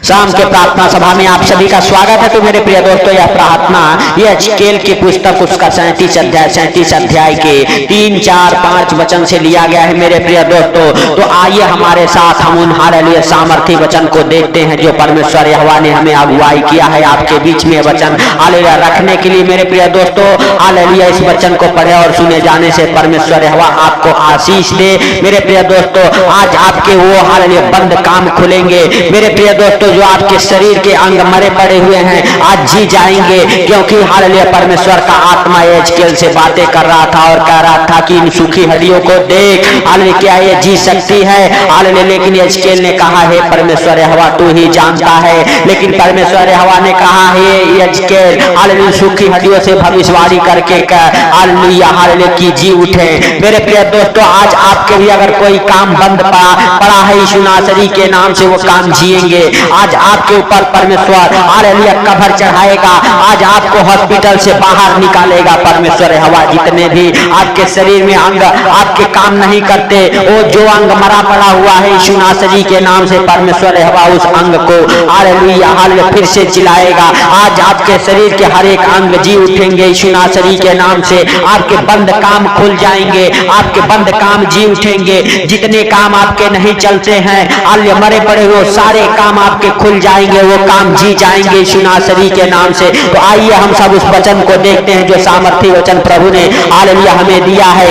शाम के प्रार्थना सभा में आप सभी का स्वागत है। तो मेरे प्रिय दोस्तों, यह प्रार्थना यह एजकेल की पुस्तक उसका 37 अध्याय के 3, 4, 5 वचन से लिया गया है। मेरे प्रिय दोस्तों, तो आइए हमारे साथ हम उन हालेलुया सामर्थी वचन को देखते हैं जो परमेश्वर यहोवा ने हमें अगुवाई किया है आपके बीच में वचन हालेलुया रखने के लिए। मेरे प्रिय दोस्तों, हालेलुया इस वचन को पढ़े और सुने जाने से परमेश्वर यहोवा आपको आशीष दे। मेरे प्रिय दोस्तों, आज आपके वो हालेलुया बंद काम खुलेंगे। मेरे प्रिय दोस्तों, जो आपके शरीर के अंग मरे पड़े हुए हैं आज जी जाएंगे, क्योंकि हालेलुया परमेश्वर का आत्मा एजकेल से बातें कर रहा था और कह रहा था कि इन सूखी हड्डियों को देख, हालेलुया क्या ये जी सकती है हालेलुया। लेकिन एजकेल ने कहा है परमेश्वर यहोवा तू ही जानता है। लेकिन परमेश्वर यहोवा ने कहा है एजकेल हालेलुया सूखी हड्डियों से भविष्यवाणी करके हालेलुया हालेलुया की जी उठे। मेरे प्रिय दोस्तों, आज आपके भी अगर कोई काम बंद पड़ा है यीशु नासरी के नाम से वो काम जिएंगे। आज आपके ऊपर परमेश्वर हालेलुया कवर चढ़ाएगा। आज आपको हॉस्पिटल से बाहर निकालेगा परमेश्वर यहोवा। जितने भी आपके शरीर में अंग आपके काम नहीं करते, वो जो अंग मरा पड़ा हुआ है यीशु नासरी के नाम से परमेश्वर यहोवा उस अंग को हालेलुया हालेलुया फिर से चिल्लाएगा। आज आपके शरीर के हर एक अंग जी उठेंगे यीशु नासरी के नाम से। आपके बंद काम खुल जाएंगे, आपके बंद काम जी उठेंगे। जितने काम आपके नहीं चलते हैं हालेलुया मरे पड़े हुए सारे काम आपके खुल जाएंगे, वो काम जी जाएंगे यीशु नासरी के नाम से। तो आइए हम सब उस वचन को देखते हैं जो सामर्थी वचन प्रभु ने हालेलुया हमें दिया है।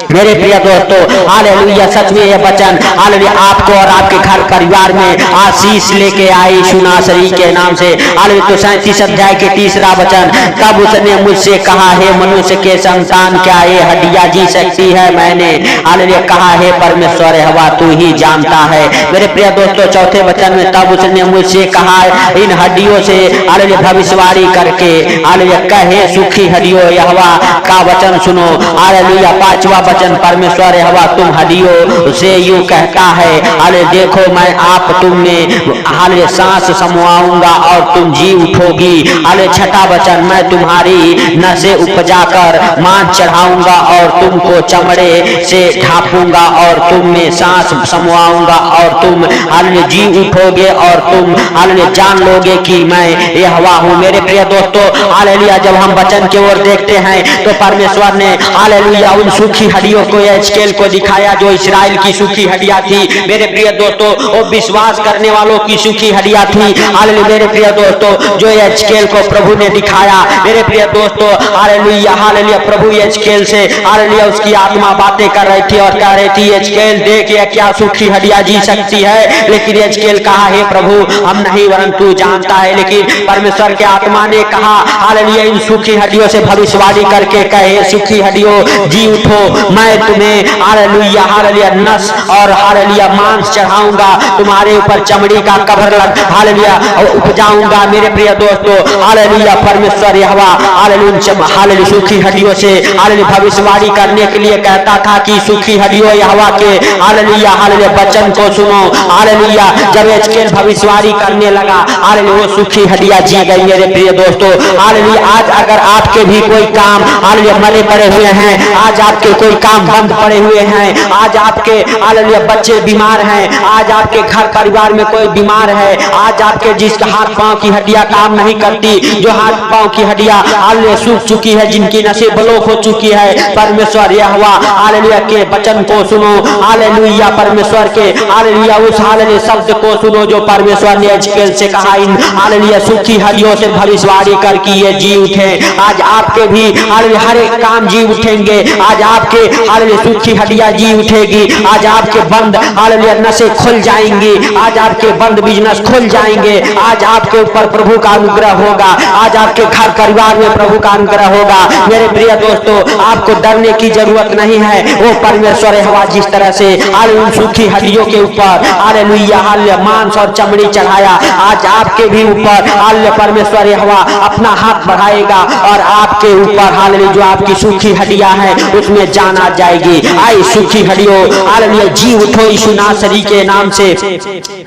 मेरे प्रिय दोस्तों, हालेलुया सच में यह वचन हालेलुया आपको और आपके घर परिवार में आशीष लेके आए यीशु नासरी के नाम से। हालेलुया तो 37 अध्याय के 3 वचन, तब उसने मुझसे कहा है मनुष्य के संतान क्या ये हड्डियां जी सकती है? मैंने हालेलुया कहा है परमेश्वर यहोवा तू ही जानता है। मेरे प्रिय दोस्तों, 4 वचन में तब उसने मुझसे कहा इन हड्डियों से हालेलुया भविष्यवाणी करके हालेलुया कहे सूखी हड्डियों यहोवा का वचन सुनो। हालेलुया 5वां वचन, परमेश्वर यहोवा तुम हड्डियों से यूं कहता है हालेलुया देखो मैं आप तुम में हालेलुया सांस समवाऊंगा और तुम जी उठोगी। हालेलुया 6वां वचन, मैं तुम्हारी नसें उपजा कर मांस चढ़ाऊंगा और तुमको चमड़े से ढांपूंगा और तुम में सांस समवाऊंगा और तुम हालेलुया जी उठोगे और तुम हालेलुया जान लोगे कि मैं यहोवा हूँ। मेरे प्रिय दोस्तों, हालेलुया जब हम वचन की ओर देखते हैं तो परमेश्वर ने हालेलुया उन सूखी हड्डियों को एजकेल को दिखाया जो इस्राएल की सूखी हड्डियां थी। मेरे प्रिय दोस्तों, वो विश्वास करने वालों की सूखी हड्डियां थी हालेलुया। मेरे प्रिय दोस्तों, जो एजकेल को प्रभु ने दिखाया, मेरे प्रिय दोस्तों हालेलुया हालेलुया प्रभु एजकेल से हालेलुया उसकी आत्मा बातें कर रही थी और कह रही थी एजकेल देख ये क्या सूखी हड्डियां जी सकती है। लेकिन एजकेल कहा है प्रभु हम नहीं वरन तू जानता है। लेकिन परमेश्वर के आत्मा ने कहा हालेलुया इन सूखी हड्डियों से भविष्यवाणी करके कहे सूखी हड्डियों जी उठो, मैं तुम्हें हालेलुया हालेलुया नस और हालेलुया मांस चढ़ाऊंगा, तुम्हारे ऊपर चमड़ी का कवर लग हालेलुया उपजाऊंगा। मेरे प्रिय दोस्तों, हालेलुया परमेश्वर यहोवा हालेलुया सूखी हड्डियों से हालेलुया भविष्यवाणी करने के लिए कहता था कि सूखी हड्डियों यहोवा के हालेलुया हालेलुया वचन को सुनो। हालेलुया जब एजकेल भविष्यवाणी करने लगा हालेलुया वो सूखी हड्डियां जी गई। मेरे प्रिय दोस्तों, हालेलुया आज अगर आपके भी कोई काम हालेलुया मरे पड़े हुए हैं, आज आपके कोई काम बंद पड़े हुए हैं, आज आपके हालेलुया बच्चे बीमार हैं, आज आपके घर परिवार में कोई बीमार है, आज आपके जिसके हाथ पांव की हड्डियां काम नहीं करती, जो हाथ पांव की हड्डियां हालेलुया सूख चुकी है, जिनकी नसें ब्लॉक हो चुकी है, परमेश्वर यहोवा हालेलुया के वचन को सुनो। हालेलुया परमेश्वर के हालेलुया उस हालेलुया शब्द को सुनो जो परमेश्वर ने एजकेल से कहा इन हालेलुया सूखी हड्डियों से भविष्यवाणी करके ये जी उठे। आज आपके भी हालेलुया हर एक काम जी उठेंगे। आज आपके हालेलुया सूखी हड्डियां जी उठेगी। आज आपके बंद हालेलुया नसें खुल जाएंगी। आज आपके बंद बिजनेस खुल जाएंगे। आज आपके ऊपर प्रभु का अनुग्रह होगा। आज आपके घर परिवार में प्रभु का अनुग्रह होगा। मेरे प्रिय दोस्तों, आपको डरने की जरूरत नहीं है। वो परमेश्वर यहोवा जिस तरह से हालेलुया सूखी हड्डियों के ऊपर हालेलुया हालेलुया मांस और चमड़ी चढ़ाया, आज आपके भी ऊपर हालेलुया परमेश्वर यहोवा अपना हाथ बढ़ाएगा और आपके ऊपर हालेलुया जो आपकी सूखी हड्डियां हैं उसमें जान आ जाएगी। आई सूखी हड्डियों हालेलुया जी उठो यीशु नासरी के नाम से,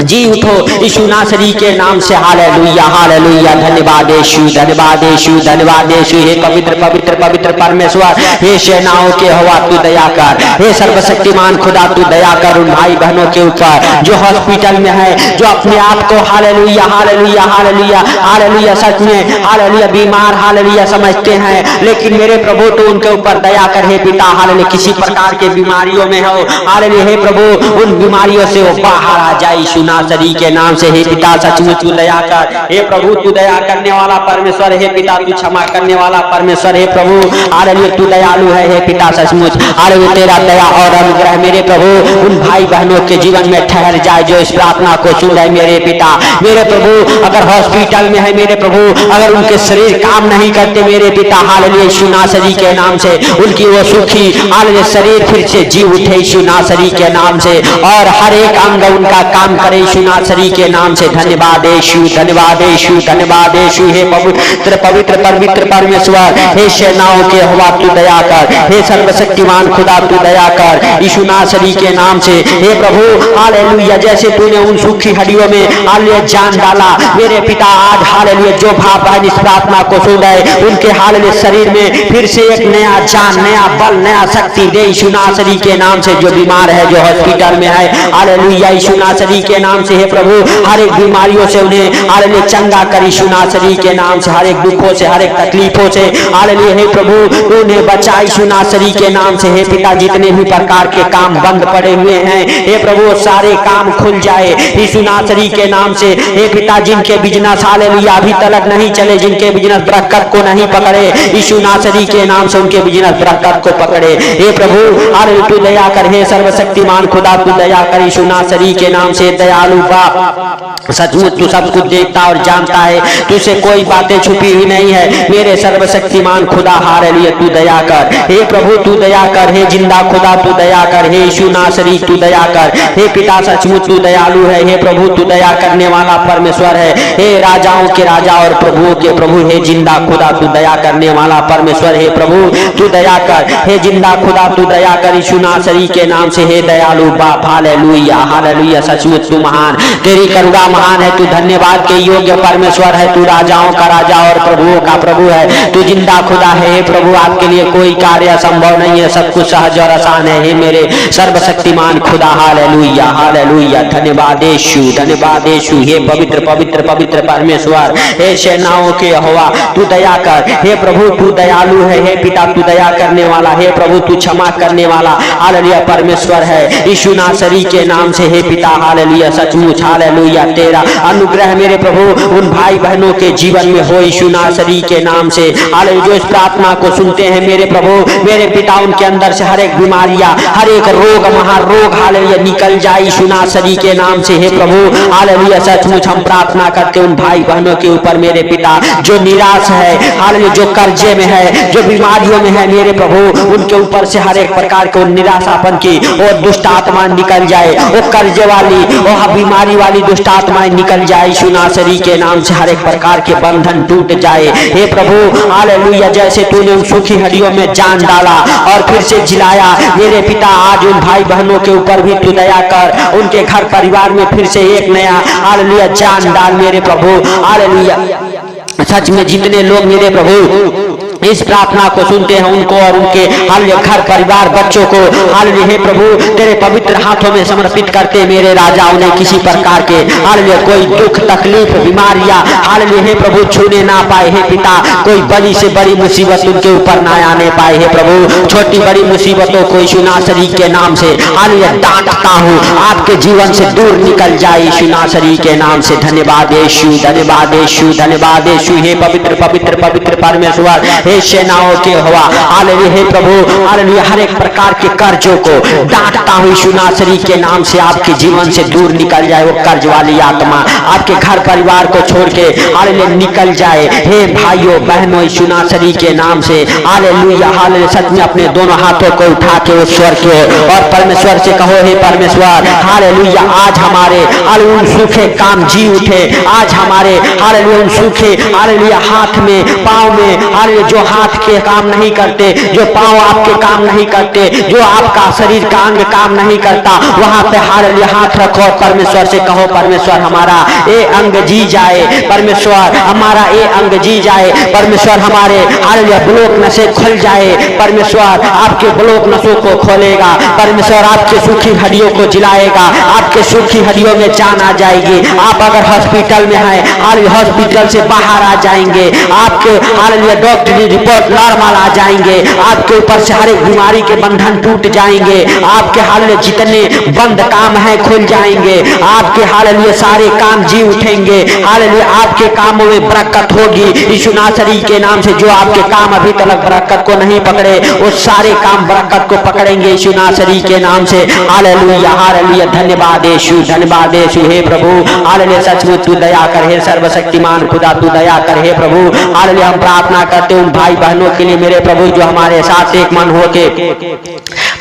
जी उठो यीशु नासरी के नाम से। हालेलुया हालेलुया धन्यवाद यीशु धन्यवाद यीशु धन्यवाद यीशु। हे पवित्र पवित्र पवित्र परमेश्वर, हे सेनाओं के यहोवा तू दया कर, हे सर्वशक्तिमान खुदा तू दया कर उन भाई बहनों के ऊपर जो हॉस्पिटल में है, जो अपने अपने आप को हालेलुया हालेलुया हालेलुया हालेलुया सच में हालेलुया बीमार हालेलुया समझते हैं, लेकिन मेरे प्रभु तो उनके ऊपर दया कर हे पिता हालेलुया। किसी प्रकार के बीमारियों में हो हालेलुया हे प्रभु, उन बीमारियों से वो बाहर आ जाए यीशु नासरी के नाम से। हे पिता सचमुच तू दया कर, हे प्रभु तू दया करने वाला परमेश्वर, हे पिता तू क्षमा करने वाला परमेश्वर, हे प्रभु हालेलुया तू दयालु है हे पिता सचमुच हालेलुया। तेरा दया और अनुग्रह मेरे प्रभु उन भाई बहनों के जीवन में ठहर जाए जो इस प्रार्थना को सुन रहे मेरे पिता। मेरे प्रभु अगर हॉस्पिटल में है मेरे प्रभु, अगर उनके शरीर काम नहीं करते मेरे पिता हालेलुया यीशु नासरी के नाम से उनकी वो सुखी हालेलुया शरीर फिर से जी उठे यीशु नासरी के नाम से, और हर एक अंग उनका काम करे यीशु नासरी के नाम से। धन्यवाद यीशु धन्यवाद यीशु धन्यवाद यीशु। हे पवित्र पवित्र पवित्र परमेश्वर, हे सेनाओं के यहोवा तू दया कर, हे सर्वशक्तिमान खुदा तू दया कर यीशु नासरी के नाम से। हे प्रभु हालेलुया जैसे तूने उन सूखी हड्डियों में हालेलुया जान डाला मेरे पिता, आज हालेलुया जो भाव बहन इस प्रार्थना को सुन रहे उनके हालेलुया शरीर में फिर से एक नया जान नया बल नया शक्ति दे यीशु नासरी के नाम से। जो बीमार है जो हॉस्पिटल में है हालेलुया यीशु नासरी के नाम से, हे प्रभु हर एक बीमारियों से उन्हें हालेलुया चंगा कर यीशु नासरी के नाम से, हर एक दुखों से हर एक तकलीफों से हालेलुया हे प्रभु उन्हें बचा यीशु नासरी के नाम से। हे पिता जितने भी प्रकार के काम बंद पड़े हुए हैं हे प्रभु सारे काम खुल जाए यीशु नासरी के नाम से। हे पिता जिनके बिजनेस हालेलुया अभी तक नहीं चले, जिनके बिजनेस बरकत को नहीं पकड़े यीशु नासरी के नाम से उनके बिजनेस बरकत को पकड़े। हे प्रभु हालेलुया तू दया कर, हे सर्वशक्तिमान खुदा तू दया कर यीशु नासरी के नाम से। दयालु बाप सचमुच तू सब कुछ देखता और जानता है, तुझसे कोई बातें छुपी हुई नहीं है मेरे सर्वशक्तिमान खुदा हालेलुया तू दया कर। हे प्रभु तू दया कर, हे जिंदा खुदा तू दया कर, हे यीशु नासरी तू दया कर। हे पिता सचमुच तू दयालु है, हे प्रभु तू दया करने वाला परमेश्वर है, हे राजाओं के राजा और प्रभुओं के प्रभु, हे जिंदा खुदा तू दया करने वाला परमेश्वर, हे प्रभु तू दया कर, हे जिंदा खुदा तू दया कर यीशु नासरी के नाम से। हे दयालु बाप हालेलुया हालेलुया सचमुच तू महान, तेरी करुणा महान है, तू धन्यवाद के योग्य परमेश्वर है, तू राजाओं का राजा और प्रभुओं का प्रभु है, तू जिंदा खुदा है। हे प्रभु आपके लिए कोई कार्य असंभव नहीं है, सब कुछ सहज और आसान है हे मेरे सर्वशक्तिमान खुदा हालेलुया हालेलुया। धन्यवाद यीशु धन्यवाद यीशु। हे पवित्र पवित्र पवित्र परमेश्वर, हे सेनाओं के यहोवा तू दया कर, हे प्रभु तू दयालु है, हे पिता तू दया करने वाला, हे प्रभु तू क्षमा करने वाला हालेलुया परमेश्वर है यीशु नासरी के नाम से। हे पिता हालेलुया सचमुच हालेलुया तेरा अनुग्रह मेरे प्रभु उन भाई बहनों के जीवन में हो यीशु नासरी के नाम से हालेलुया। जो इस प्रार्थना को सुनते हैं मेरे प्रभु मेरे पिता उनके अंदर से हर एक बीमारियां हर एक रोग महारोग हालेलुया निकल जाए यीशु नासरी के नाम से। हे प्रभु हालेलुया सचमुच हम प्रार्थना करते उन भाई बहनों के ऊपर मेरे पिता जो निराश है हालेलुया, जो कर्जे में है, जो बीमारियों में है मेरे प्रभु उनके ऊपर से हर एक प्रकार के निराशापन की और दुष्ट आत्मा निकल जाए, वो कर्जे वाली और बीमारी वाली दुष्ट आत्माएं निकल जाए यीशु नासरी के नाम से, हर एक प्रकार के बंधन टूट जाए। हे प्रभु हालेलुया जैसे तूने उन सूखी हड्डियों में जान डाला और फिर से जिलाया मेरे पिता, आज उन भाई बहनों के ऊपर भी तू दया कर, उनके घर परिवार में फिर से एक नया हालेलुया जान डाल मेरे प्रभु हालेलुया। सच में जितने लोग मेरे प्रभु इस प्रार्थना को सुनते हैं उनको और उनके हालेलुया घर परिवार बच्चों को हालेलुया हे प्रभु तेरे पवित्र हाथों में समर्पित करते मेरे राजा, उन्हें किसी प्रकार के हालेलुया कोई दुख तकलीफ बीमारियां हालेलुया हे प्रभु छूने ना पाए। हे पिता कोई बड़ी से बड़ी मुसीबत उनके ऊपर ना आने पाए। हे प्रभु छोटी बड़ी मुसीबतों को यीशु नासरी के नाम से हालेलुया डांटता हूँ, आपके जीवन से दूर निकल जाए यीशु नासरी के नाम से। धन्यवाद यीशु धन्यवाद यीशु धन्यवाद यीशु। हे पवित्र पवित्र पवित्र परमेश्वर, हे सेनाओं के यहोवा हालेलुया हे प्रभु हालेलुया हर एक प्रकार के कर्जों को डांटता हूँ यीशु नासरी के नाम से, आपके जीवन से दूर निकल जाए वो कर्ज वाली आत्मा, आपके घर परिवार को छोड़ के हालेलुया निकल जाए। हे भाइयों बहनों यीशु नासरी के नाम से हालेलुया हालेलुया सच में अपने दोनों हाथों को उठा के उस स्वर को और परमेश्वर से कहो, हे परमेश्वर हालेलुया आज हमारे हालेलुया उन सूखे काम जी उठे, आज हमारे हालेलुया उन सूखे हालेलुया हाथ में पाँव में हालेलुया जो जो हाथ के काम नहीं करते, जो पांव आपके काम नहीं करते, जो आपका शरीर का अंग काम नहीं करता, वहां पे हाथ रखो और परमेश्वर से कहो, परमेश्वर हमारा ये अंग जी जाए, परमेश्वर हमारा ये अंग जी जाए, परमेश्वर हमारे ब्लॉक नसें खुल जाए, परमेश्वर आपके ब्लॉक नसों को खोलेगा, परमेश्वर आपके सूखी हड्डियों को जिलाएगा, आपके सूखी हड्डियों में जान आ जाएगी। आप अगर हॉस्पिटल में हैं, हॉस्पिटल से बाहर आ जाएंगे, आपके डॉक्टरी रिपोर्ट नॉर्मल आ जाएंगे, आपके ऊपर से हर एक बीमारी के बंधन टूट जाएंगे, आपके जितने बंद काम हैं खुल जाएंगे, आपके सारे काम जी उठेंगे, आपके कामों में बरकत होगी यीशु नासरी के नाम से। जो आपके काम अभी तक बरकत को नहीं पकड़े, वो सारे काम बरकत को पकड़ेंगे यीशु नासरी के नाम से। हालेलुया हालेलुया, धन्यवाद यीशु, धन्यवाद यीशु। हे प्रभु हालेलुया, सचमुच तू दया कर, हे सर्वशक्तिमान खुदा तू दया कर, हे प्रभु हालेलुया। हम प्रार्थना करते उन भाई बहनों के लिए मेरे प्रभु जो हमारे साथ एक मन होके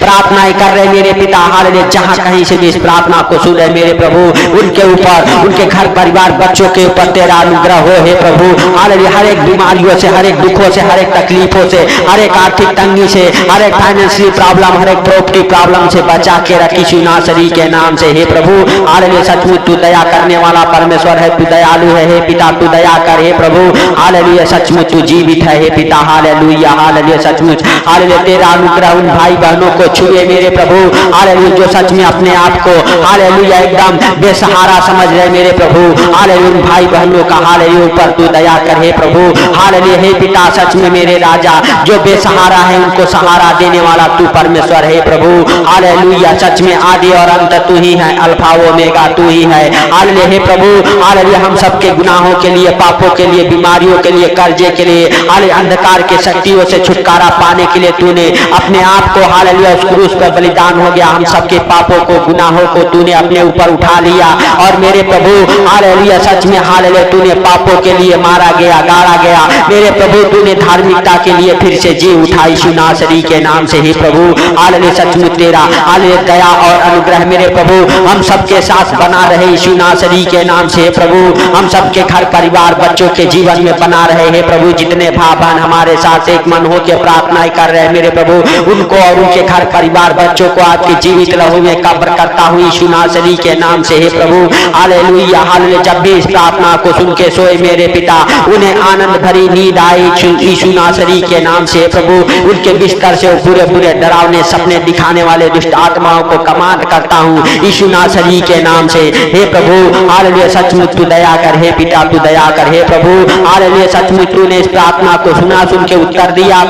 प्रार्थनाएं कर रहे मेरे पिता, हालेलुया, जहां कहीं से भी इस प्रार्थना को सुने मेरे प्रभु, उनके ऊपर, उनके घर परिवार बच्चों के ऊपर तेरा अनुग्रह हो हे प्रभु हालेलुया। हर एक बीमारियों से, हर एक दुखों से, हर एक तकलीफों से, हर एक आर्थिक तंगी से, हर एक फाइनेंशियल प्रॉब्लम, हर एक प्रॉपर्टी प्रॉब्लम से बचा के रख यीशु नासरी के नाम से। हे प्रभु हालेलुया, सचमुच तू दया करने वाला परमेश्वर है, तू दयालु है हे पिता, तू दया कर हे प्रभु हालेलुया। सचमुच तू जीवित है हे पिता, हालेलुया हालेलुया। सचमुच हालेलुया, तेरा अनुग्रह उन भाई बहनों को छुए मेरे प्रभु हालेलुया, जो सच में अपने आप को हालेलुया एकदम बेसहारा समझ रहे मेरे प्रभु हालेलुया। उन भाई बहनों का हालेलुया ऊपर तू दया कर हे प्रभु हालेलुया। हे पिता सच में मेरे राजा, जो बेसहारा है उनको सहारा देने वाला तू परमेश्वर है प्रभु हालेलुया। सच में आदि और अंत तू ही है, अल्फा ओमेगा तू ही है हालेलुया। हे प्रभु हालेलुया, हम सबके गुनाहों के लिए, पापों के लिए, बीमारियों के लिए, कर्जे के लिए, हालेलुया, अंधकार के शक्तियों से छुटकारा पाने के लिए तूने अपने आप को हालेलुया उस क्रूस पर बलिदान हो गया। हम सबके पापों को, गुनाहों को तूने अपने ऊपर उठा लिया और मेरे प्रभु हालेलुया सच में हालेलुया तूने पापों के लिए मारा गया, गाड़ा गया मेरे प्रभु, तूने धार्मिकता के लिए फिर से जी उठा यीशु नासरी के नाम से। ही प्रभु हालेलुया, सचमुच तेरा हालेलुया दया और अनुग्रह मेरे प्रभु हम सबके साथ बना रहे यीशु नासरी के नाम से। प्रभु हम सबके घर परिवार बच्चों के जीवन में बना रहे हैं प्रभु। जितने भाई बहन हमारे साथ एक मन होकर प्रार्थनाएं कर रहे हैं मेरे प्रभु, उनको और उनके घर परिवार बच्चों को आपके जीवित लहू में कब्र करता हूँ यीशु नासरी के नाम से। हे प्रभु हालेलुया हालेलुया, जब भी इस प्रार्थना को सुन के सोए मेरे पिता, उन्हें आनंद भरी नींद आए यीशु नासरी के नाम से। प्रभु उनके बिस्तर से बुरे बुरे डरावने सपने दिखाने वाले दुष्ट आत्माओं को कमांड करता हूँ यीशु नासरी के नाम से। हे प्रभु हालेलुया, सचमुच तू दया कर हे पिता, तू दया कर हे प्रभु हालेलुया। सचमुच तूने इस प्रार्थना को सुना, सुन के उत्तर दिया,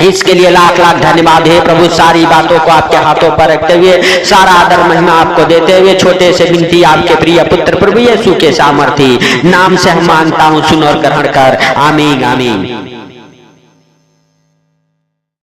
इसके लिए लाख लाख धन्यवाद हे प्रभु। सारी बातों को आपके हाथों पर रखते हुए, सारा आदर महिमा आपको देते हुए, छोटे से विनती आपके प्रिय पुत्र प्रभु यीशु के सामर्थी नाम से हम मांगता हूँ, सुन और ग्रहण कर, आमीन आमीन।